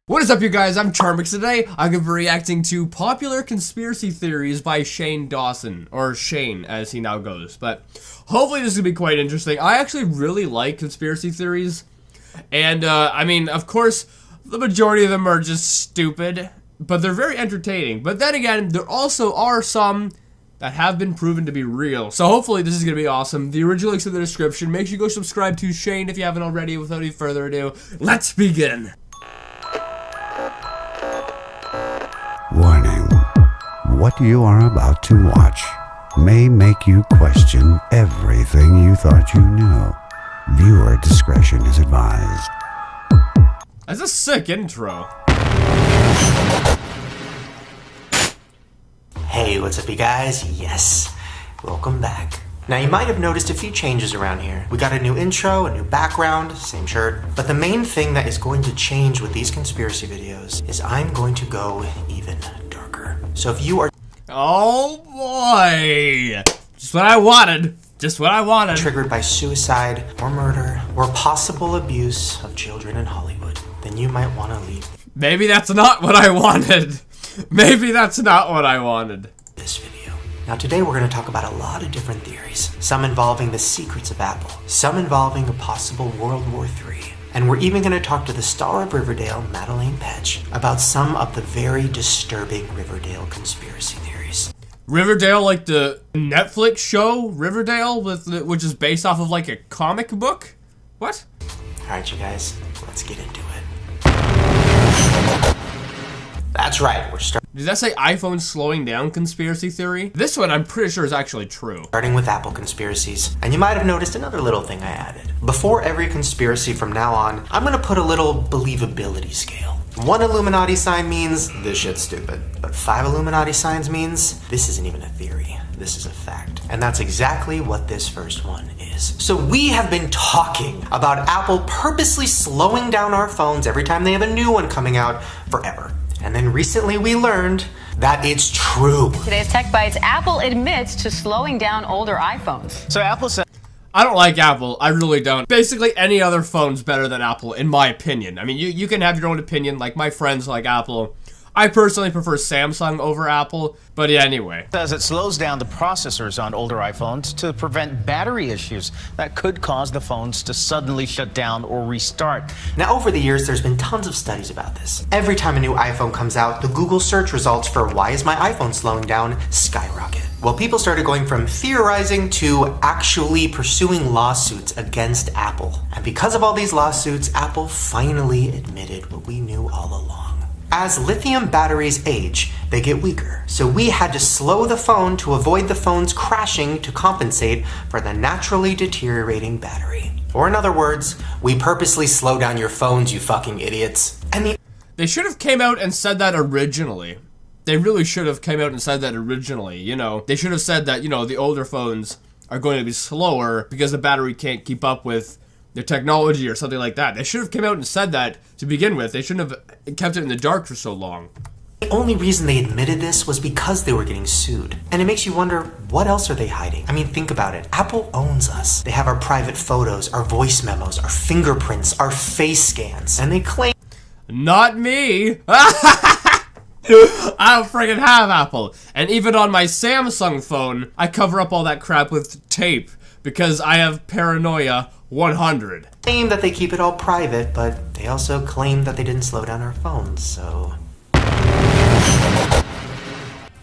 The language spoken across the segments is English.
What is up, you guys? I'm Charmx. Today I'm going to be reacting to popular conspiracy theories by Shane Dawson, or Shane as he now goes, but hopefully this is going to be quite interesting. I actually really like conspiracy theories, and I mean, of course, the majority of them are just stupid, but they're very entertaining. But then again, there also are some that have been proven to be real, so hopefully this is going to be awesome. The original link's in the description. Make sure you go subscribe to Shane if you haven't already. Without any further ado, let's begin. Warning. What you are about to watch may make you question everything you thought you knew. Viewer discretion is advised. That's a sick intro. Hey, what's up, you guys? Yes, welcome back. Now, you might have noticed a few changes around here. We got a new intro, a new background, same shirt. But the main thing that is going to change with these conspiracy videos is I'm going to go even darker. So if you are Oh boy! Just what I wanted. Just what I wanted. Triggered by suicide or murder or possible abuse of children in Hollywood, then you might want to leave Maybe that's not what I wanted. Maybe that's not what I wanted. this video. Now today we're going to talk about a lot of different theories, some involving the secrets of Apple, some involving a possible World War III, and we're even going to talk to the star of Riverdale, Madeleine Petsch, about some of the very disturbing Riverdale conspiracy theories. Riverdale, like the Netflix show Riverdale, which is based off of like a comic book? What? Alright, you guys, let's get into it. That's right, we're Did that say iPhone slowing down conspiracy theory? This one I'm pretty sure is actually true. starting with Apple conspiracies. And you might have noticed another little thing I added. Before every conspiracy from now on, I'm gonna put a little believability scale. 1 Illuminati sign means this shit's stupid. But 5 Illuminati signs means this isn't even a theory. This is a fact. And that's exactly what this first one is. So we have been talking about Apple purposely slowing down our phones every time they have a new one coming out forever. And then recently we learned that it's true. Today's Tech Bites, Apple admits to slowing down older iPhones. So Apple said I don't like Apple. I really don't. Basically, any other phone's better than Apple, in my opinion. I mean, you can have your own opinion. Like, my friends like Apple. I personally prefer Samsung over Apple. But yeah, anyway. says it slows down the processors on older iPhones to prevent battery issues that could cause the phones to suddenly shut down or restart. Now, over the years, there's been tons of studies about this. Every time a new iPhone comes out, the Google search results for "why is my iPhone slowing down" skyrocket. Well, people started going from theorizing to actually pursuing lawsuits against Apple. And because of all these lawsuits, Apple finally admitted what we knew all along. As lithium batteries age, they get weaker. So we had to slow the phone to avoid the phones crashing to compensate for the naturally deteriorating battery. Or in other words, we purposely slow down your phones, you fucking idiots. And They should have came out and said that originally. They really should have came out and said that originally, you know. They should have said that, you know, the older phones are going to be slower because the battery can't keep up with the technology or something like that. They should have come out and said that to begin with. They shouldn't have kept it in the dark for so long. the only reason they admitted this was because they were getting sued. And it makes you wonder, what else are they hiding? I mean, think about it. Apple owns us. They have our private photos, our voice memos, our fingerprints, our face scans. And they claim Not me! I don't friggin' have Apple. And even on my Samsung phone, I cover up all that crap with tape because I have paranoia 100. that they keep it all private, but they also claim that they didn't slow down our phones, so...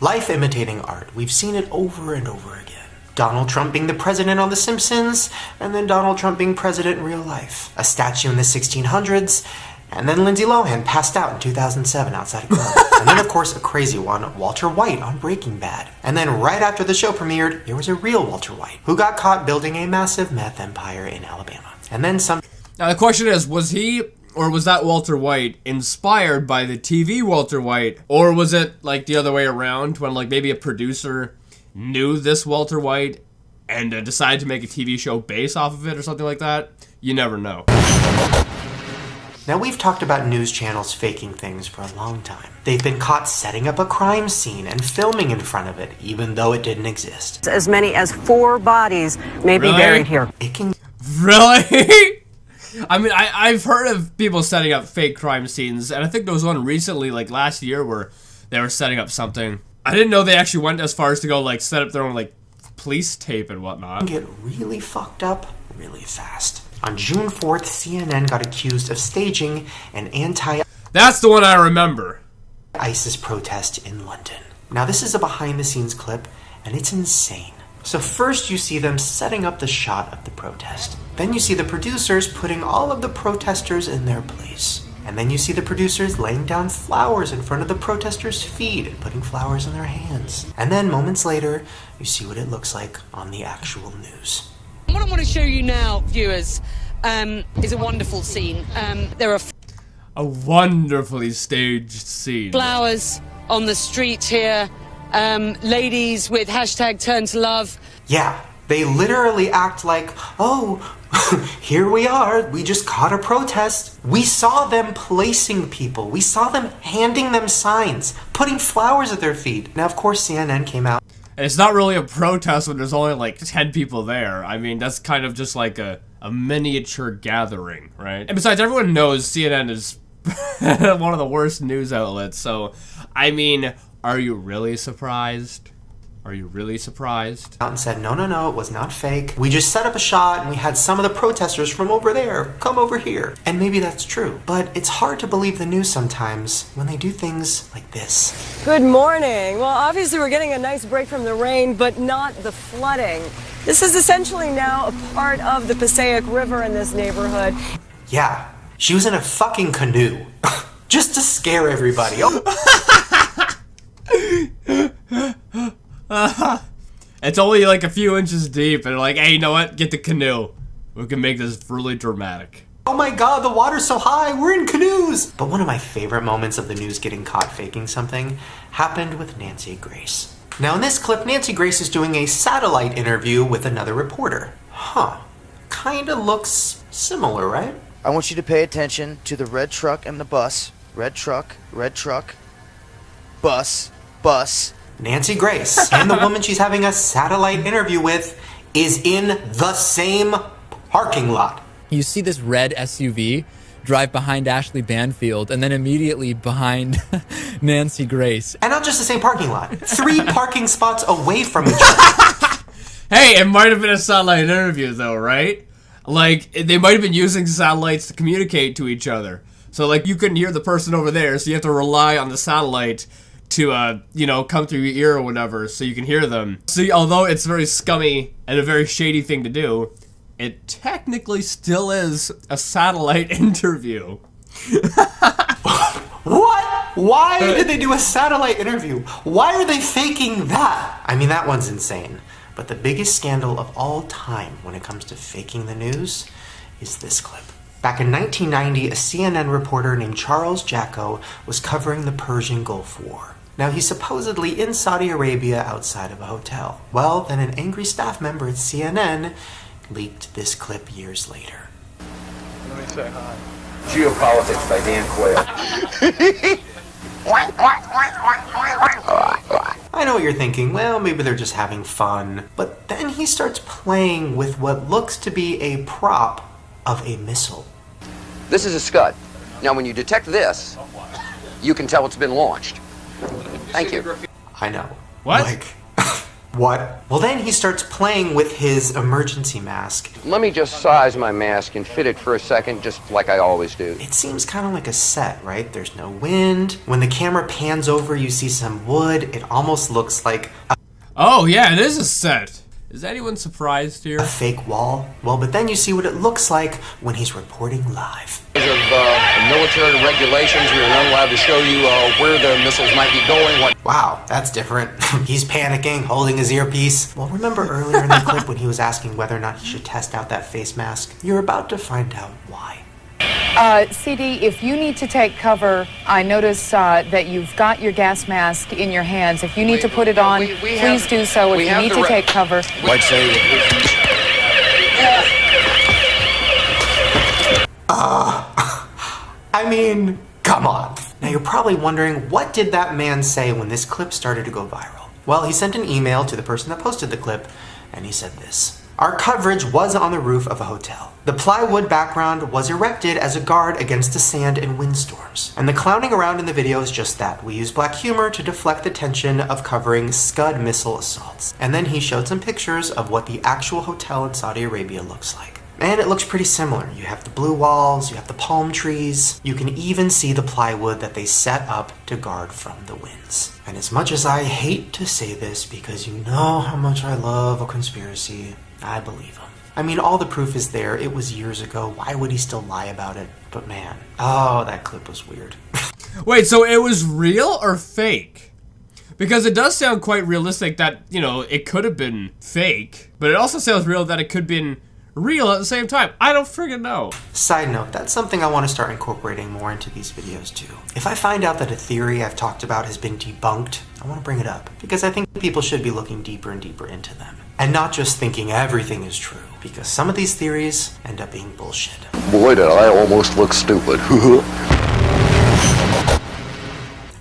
Life imitating art. We've seen it over and over again. Donald Trump being the president on The Simpsons, and then Donald Trump being president in real life. A statue in the 1600s, and then Lindsay Lohan passed out in 2007 outside a club. And then, of course, a crazy one, Walter White on Breaking Bad. And then right after the show premiered, there was a real Walter White, who got caught building a massive meth empire in Alabama. And then some... Now the question is, was he, or was that Walter White, inspired by the TV Walter White? Or was it, like, the other way around, when, like, maybe a producer knew this Walter White and decided to make a TV show based off of it or something like that? You never know. Now, we've talked about news channels faking things for a long time. They've been caught setting up a crime scene and filming in front of it, even though it didn't exist. As many as 4 bodies may be Really? buried here. It can Really? I mean, I've heard of people setting up fake crime scenes, and I think there was one recently, like last year, where they were setting up something. I didn't know they actually went as far as to go, like, set up their own, like, police tape and whatnot. Get really fucked up really fast. On June 4th, CNN got accused of staging an That's the one I remember. ISIS protest in London. Now, this is a behind-the-scenes clip, and it's insane. So first you see them setting up the shot of the protest. Then you see the producers putting all of the protesters in their place. And then you see the producers laying down flowers in front of the protesters' feet and putting flowers in their hands. And then moments later, you see what it looks like on the actual news. What I want to show you now, viewers, is a wonderful scene. There are a wonderfully staged scene. Flowers on the street here. Ladies with hashtag turn to love. Yeah, they literally act like, oh, here we are. We just caught a protest. We saw them placing people. We saw them handing them signs, putting flowers at their feet. Now, of course, CNN came out. And it's not really a protest when there's only like 10 people there. I mean, that's kind of just like a miniature gathering, right? And besides, everyone knows CNN is one of the worst news outlets. So, I mean, are you really surprised? Are you really surprised? Out and said, no, it was not fake. We just set up a shot and we had some of the protesters from over there come over here. And maybe that's true, but it's hard to believe the news sometimes when they do things like this. Good morning. Well, obviously we're getting a nice break from the rain, but not the flooding. This is essentially now a part of the Passaic River in this neighborhood. Yeah, she was in a fucking canoe. Just to scare everybody. It's only like a few inches deep, and they're like, hey, you know what? Get the canoe. We can make this really dramatic. Oh my god, the water's so high, we're in canoes! But one of my favorite moments of the news getting caught faking something happened with Nancy Grace. Now in this clip, Nancy Grace is doing a satellite interview with another reporter. Kinda looks similar, right? I want you to pay attention to the red truck and the bus. Red truck, bus. Nancy Grace and the woman she's having a satellite interview with is in the same parking lot. You see this red SUV drive behind Ashley Banfield and then immediately behind Nancy Grace. And not just the same parking lot. 3 parking spots away from each other. Hey, it might have been a satellite interview though, right? Like, they might have been using satellites to communicate to each other. So, like, you couldn't hear the person over there, so you have to rely on the satellite to, you know, come through your ear or whatever, so you can hear them. See, although it's very scummy and a very shady thing to do, it technically still is a satellite interview. What? Why did they do a satellite interview? Why are they faking that? I mean, that one's insane. But the biggest scandal of all time when it comes to faking the news is this clip. Back in 1990, a CNN reporter named Charles Jacko was covering the Persian Gulf War. Now, he's supposedly in Saudi Arabia outside of a hotel. Well, then an angry staff member at CNN leaked this clip years later. Let me say hi. Geopolitics by Dan Quayle. I know what you're thinking, well, maybe they're just having fun. But then he starts playing with what looks to be a prop of a missile. This is a Scud. Now, when you detect this, you can tell it's been launched. Thank you. I know. What? Like, what? Well, then he starts playing with his emergency mask. Let me just size my mask and fit it for a second, just like I always do. It seems kind of like a set, right? There's no wind. When the camera pans over, you see some wood. It almost looks like Oh, yeah, it is a set. Is anyone surprised here? a fake wall. Well, but then you see what it looks like when he's reporting live. Because of military regulations, we are not allowed to show you where the missiles might be going. Wow, that's different. He's panicking, holding his earpiece. Well, remember earlier in the clip when he was asking whether or not he should test out that face mask? You're about to find out why. CD, if you need to take cover, I notice that you've got your gas mask in your hands. If you need to put it on, please do so. If you need to take cover. Like say, I mean, come on. Now you're probably wondering, what did that man say when this clip started to go viral? Well, he sent an email to the person that posted the clip, and he said this. Our coverage was on the roof of a hotel. The plywood background was erected as a guard against the sand and windstorms. And the clowning around in the video is just that. We use black humor to deflect the tension of covering Scud missile assaults. And then he showed some pictures of what the actual hotel in Saudi Arabia looks like. And it looks pretty similar. You have the blue walls, you have the palm trees, you can even see the plywood that they set up to guard from the winds. And as much as I hate to say this because you know how much I love a conspiracy, I believe him. I mean, all the proof is there. It was years ago. Why would he still lie about it? But man, oh, that clip was weird. Wait, so it was real or fake? Because it does sound quite realistic that, you know, it could have been fake, but it also sounds real that it could have been real at the same time. I don't friggin' know. Side note, that's something I want to start incorporating more into these videos too. If I find out that a theory I've talked about has been debunked, I want to bring it up because I think people should be looking deeper and deeper into them. And not just thinking everything is true, because some of these theories end up being bullshit. Boy, did I almost look stupid.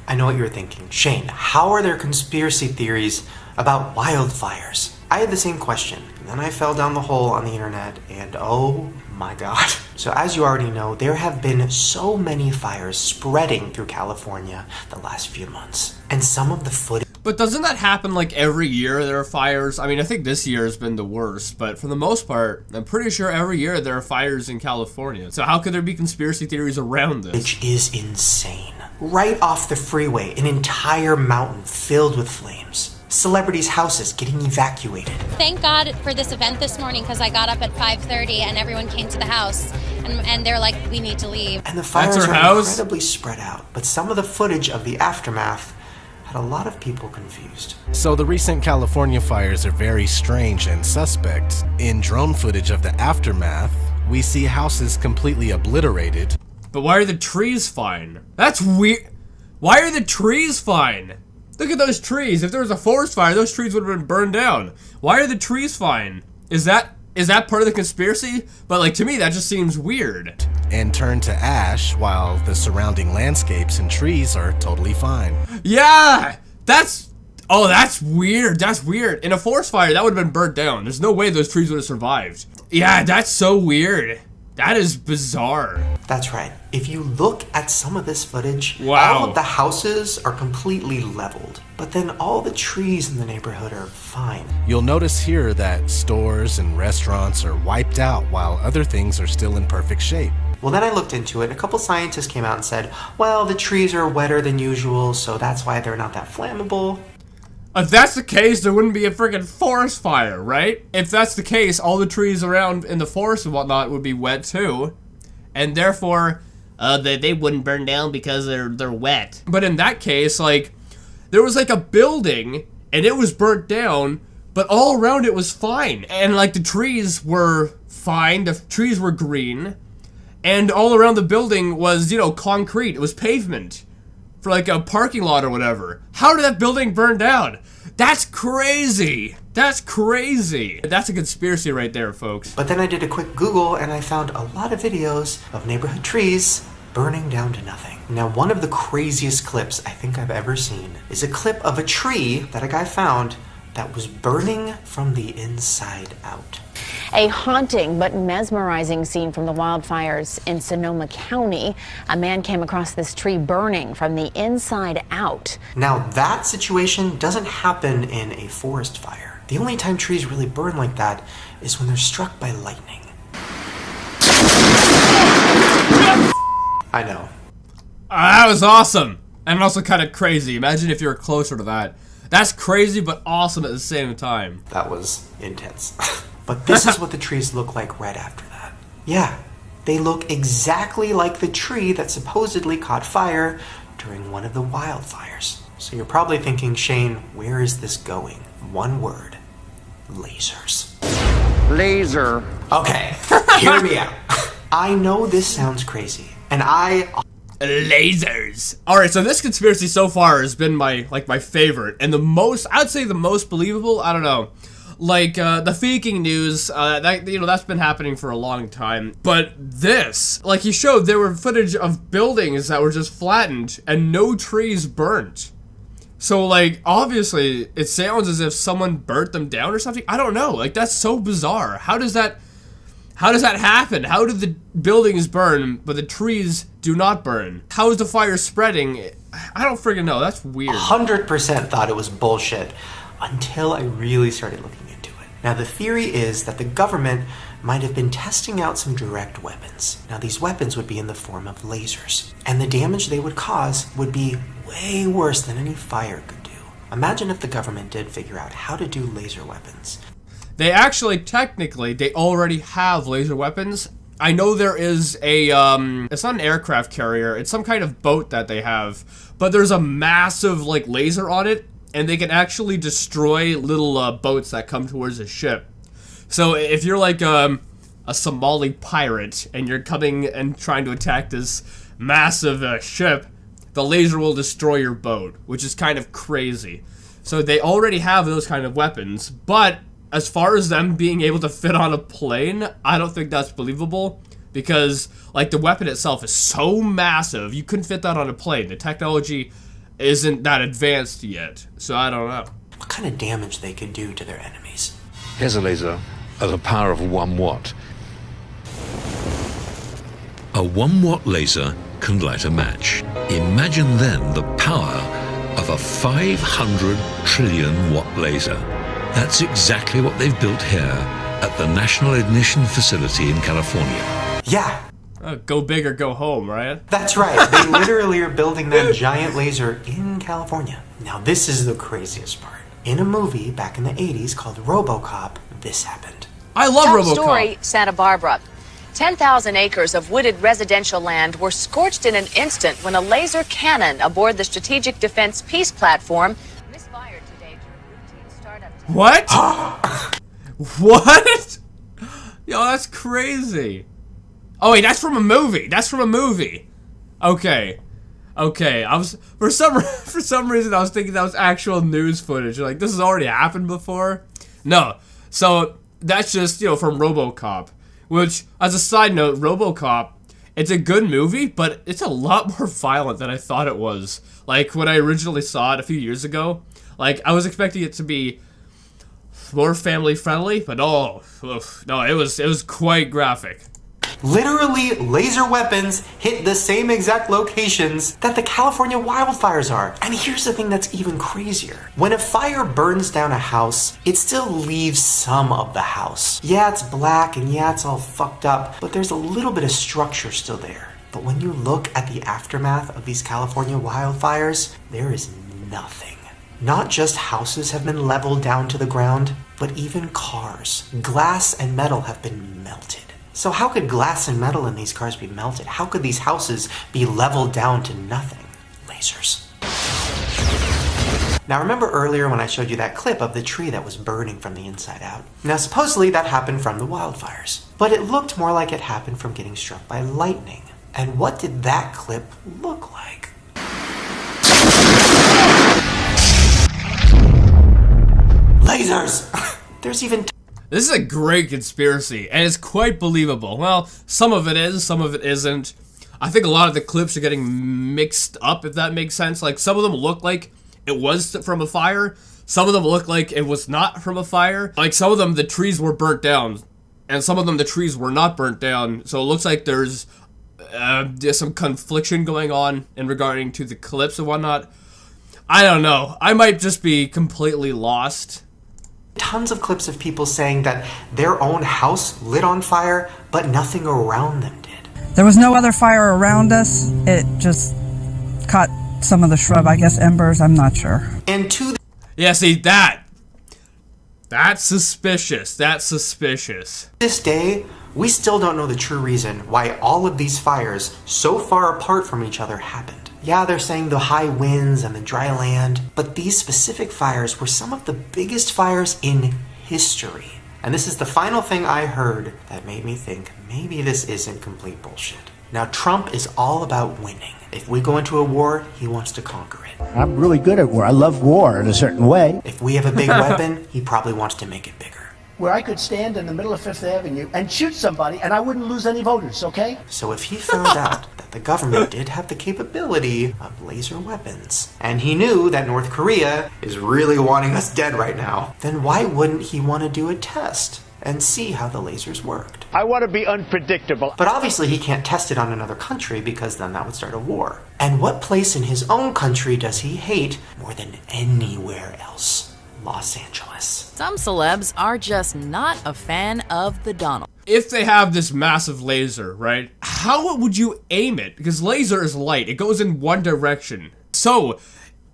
I know what you're thinking. Shane, how are there conspiracy theories about wildfires? I had the same question, and then I fell down the hole on the internet, and oh my god. So as you already know, there have been so many fires spreading through California the last few months. And some of the footage... But doesn't that happen like every year there are fires? I mean, I think this year has been the worst, but for the most part, I'm pretty sure every year there are fires in California. So how could there be conspiracy theories around this? Which is insane. Right off the freeway, an entire mountain filled with flames. Celebrities' houses getting evacuated. Thank God for this event this morning because I got up at 5:30 and everyone came to the house and they're like, we need to leave. And the fires are incredibly spread out, but some of the footage of the aftermath had a lot of people confused. So the recent California fires are very strange and suspect. In drone footage of the aftermath, we see houses completely obliterated. But why are the trees fine? That's weird. Why are the trees fine? Look at those trees. If there was a forest fire, those trees would have been burned down. Why are the trees fine? Is that part of the conspiracy? But like, to me, that just seems weird. And turn to ash while the surrounding landscapes and trees are totally fine. Yeah! That's weird. That's weird. In a forest fire, that would have been burnt down. There's no way those trees would have survived. Yeah, that's so weird. That is bizarre. That's right. If you look at some of this footage, wow, all of the houses are completely leveled, but then all the trees in the neighborhood are fine. You'll notice here that stores and restaurants are wiped out while other things are still in perfect shape. Well, then I looked into it, and a couple scientists came out and said, well, the trees are wetter than usual, so that's why they're not that flammable. If that's the case, there wouldn't be a friggin' forest fire, right? If that's the case, all the trees around in the forest and whatnot would be wet too. And therefore, they wouldn't burn down because they're wet. But in that case, like, there was like a building, and it was burnt down, but all around it was fine. And like, the trees were fine, the trees were green, and all around the building was, you know, concrete, it was pavement. For like a parking lot or whatever. How did that building burn down? That's crazy. That's crazy. That's a conspiracy right there, folks. But then I did a quick Google and I found a lot of videos of neighborhood trees burning down to nothing. Now, one of the craziest clips I think I've ever seen is a clip of a tree that a guy found that was burning from the inside out. A haunting but mesmerizing scene from the wildfires in Sonoma County. A man came across this tree burning from the inside out. Now, that situation doesn't happen in a forest fire. The only time trees really burn like that is when they're struck by lightning. I know. That was awesome. And also kind of crazy. Imagine if you were closer to that. That's crazy but awesome at the same time. That was intense. But this is what the trees look like right after that. Yeah, they look exactly like the tree that supposedly caught fire during one of the wildfires. So you're probably thinking, Shane, where is this going? One word: lasers. Laser. Okay, hear me out. I know this sounds crazy, and lasers. Alright, so this conspiracy so far has been my favorite, and the most, I'd say the most believable, I don't know. Like, the faking news, that's been happening for a long time. But this, like he showed, there were footage of buildings that were just flattened and no trees burnt. So, like, obviously, it sounds as if someone burnt them down or something. I don't know. Like, that's so bizarre. How does that happen? How do the buildings burn, but the trees do not burn? How is the fire spreading? I don't friggin' know. That's weird. 100% thought it was bullshit until I really started looking into it. Now, the theory is that the government might have been testing out some direct weapons. Now, these weapons would be in the form of lasers, and the damage they would cause would be way worse than any fire could do. Imagine if the government did figure out how to do laser weapons. They actually, technically, they already have laser weapons. I know there is a, it's not an aircraft carrier, it's some kind of boat that they have, but there's a massive, like, laser on it, and they can actually destroy little boats that come towards a ship. So if you're like a Somali pirate and you're coming and trying to attack this massive ship, the laser will destroy your boat, which is kind of crazy. So they already have those kind of weapons, but as far as them being able to fit on a plane, I don't think that's believable, because like the weapon itself is so massive, you couldn't fit that on a plane. The technology isn't that advanced yet, so I don't know. What kind of damage they could do to their enemies? Here's a laser at a power of 1 watt. A 1 watt laser can light a match. Imagine then the power of a 500 trillion watt laser. That's exactly what they've built here at the National Ignition Facility in California. Yeah. Go big or go home, right? That's right. They literally are building that giant laser in California. Now, this is the craziest part. In a movie back in the 80s called RoboCop, this happened. I love RoboCop. Story, Santa Barbara. 10,000 acres of wooded residential land were scorched in an instant when a laser cannon aboard the Strategic Defense Peace Platform misfired today during routine startup tests. What? What? Yo, that's crazy. Oh wait, that's from a movie. That's from a movie. Okay. Okay, I was for some reason I was thinking that was actual news footage. Like, this has already happened before. No. So that's just, you know, from RoboCop, which, as a side note, RoboCop, it's a good movie, but it's a lot more violent than I thought it was. Like, when I originally saw it a few years ago, like, I was expecting it to be more family friendly, but no, it was quite graphic. Literally, laser weapons hit the same exact locations that the California wildfires are. And here's the thing that's even crazier. When a fire burns down a house, it still leaves some of the house. Yeah, it's black and yeah, it's all fucked up, but there's a little bit of structure still there. But when you look at the aftermath of these California wildfires, there is nothing. Not just houses have been leveled down to the ground, but even cars. Glass and metal have been melted. So how could glass and metal in these cars be melted? How could these houses be leveled down to nothing? Lasers. Now, remember earlier when I showed you that clip of the tree that was burning from the inside out? Now, supposedly that happened from the wildfires, but it looked more like it happened from getting struck by lightning. And what did that clip look like? Lasers! There's even... This is a great conspiracy, and it's quite believable. Well, some of it is, some of it isn't. I think a lot of the clips are getting mixed up, if that makes sense. Like, some of them look like it was from a fire. Some of them look like it was not from a fire. Like, some of them, the trees were burnt down, and some of them, the trees were not burnt down. So it looks like there's some confliction going on in regarding to the clips and whatnot. I don't know. I might just be completely lost. Tons of clips of people saying that their own house lit on fire, but nothing around them did. There was no other fire around us. It just caught some of the shrub, I guess embers, I'm not sure. And to the... Yeah, see, that's suspicious. That's suspicious. This day, we still don't know the true reason why all of these fires so far apart from each other happened. Yeah, they're saying the high winds and the dry land, but these specific fires were some of the biggest fires in history. And this is the final thing I heard that made me think maybe this isn't complete bullshit. Now, Trump is all about winning. If we go into a war, he wants to conquer it. I'm really good at war. I love war in a certain way. If we have a big weapon, he probably wants to make it bigger. where I could stand in the middle of Fifth Avenue and shoot somebody and I wouldn't lose any voters, okay? So if he found out that the government did have the capability of laser weapons, and he knew that North Korea is really wanting us dead right now, then why wouldn't he want to do a test and see how the lasers worked? I want to be unpredictable. But obviously he can't test it on another country because then that would start a war. And what place in his own country does he hate more than anywhere else? Los Angeles. Some celebs are just not a fan of the Donald. If they have this massive laser, right, how would you aim it? Because laser is light. It goes in one direction. So,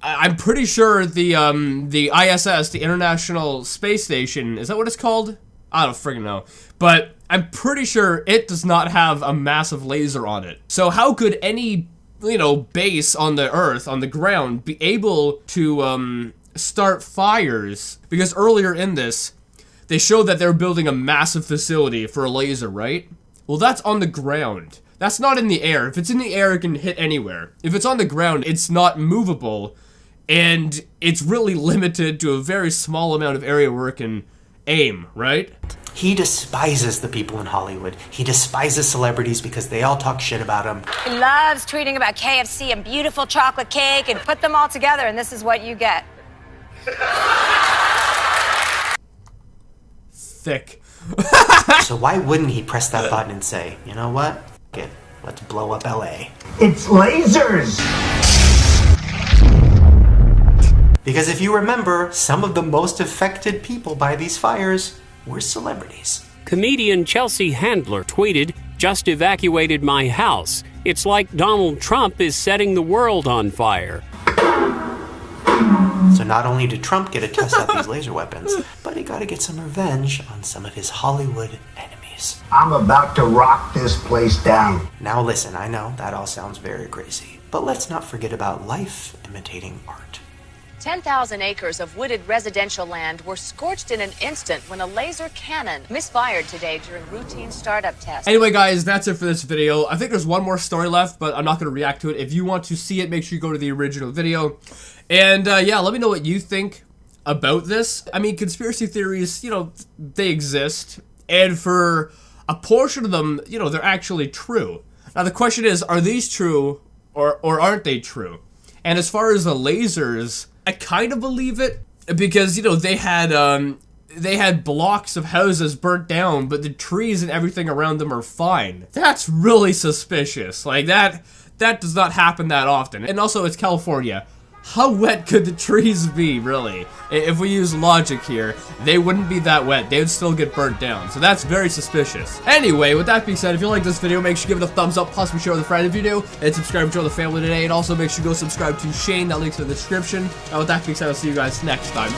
I'm pretty sure the ISS, the International Space Station, is that what it's called? I don't friggin' know. But I'm pretty sure it does not have a massive laser on it. So how could any, base on the Earth, on the ground, be able to, start fires? Because earlier in this, they showed that they were building a massive facility for a laser, right? Well, that's on the ground. That's not in the air. If it's in the air, it can hit anywhere. If it's on the ground, it's not movable, and it's really limited to a very small amount of area where it can aim, right? He despises the people in Hollywood. He despises celebrities because they all talk shit about him. He loves tweeting about KFC and beautiful chocolate cake and put them all together, and this is what you get. Thick. So why wouldn't he press that button and say, you know what? Let's blow up LA. It's lasers! Because if you remember, some of the most affected people by these fires were celebrities. Comedian Chelsea Handler tweeted, "Just evacuated my house. It's like Donald Trump is setting the world on fire." So not only did Trump get to test out these laser weapons, but he got to get some revenge on some of his Hollywood enemies. I'm about to rock this place down. Now listen, I know that all sounds very crazy, but let's not forget about life imitating art. 10,000 acres of wooded residential land were scorched in an instant when a laser cannon misfired today during routine startup tests. Anyway, guys, that's it for this video. I think there's one more story left, but I'm not going to react to it. If you want to see it, make sure you go to the original video. And, yeah, let me know what you think about this. I mean, conspiracy theories, they exist. And for a portion of them, they're actually true. Now, the question is, are these true or aren't they true? And as far as the lasers, I kind of believe it because, they had blocks of houses burnt down, but the trees and everything around them are fine. That's really suspicious. Like, that does not happen that often. And also, it's California. How wet could the trees be, really? If we use logic here, they wouldn't be that wet. They would still get burnt down. So that's very suspicious. Anyway, with that being said, if you like this video, make sure you give it a thumbs up, possibly share with a friend if you do, and subscribe to join the family today. And also make sure you go subscribe to Shane. That link's in the description. And with that being said, I'll see you guys next time.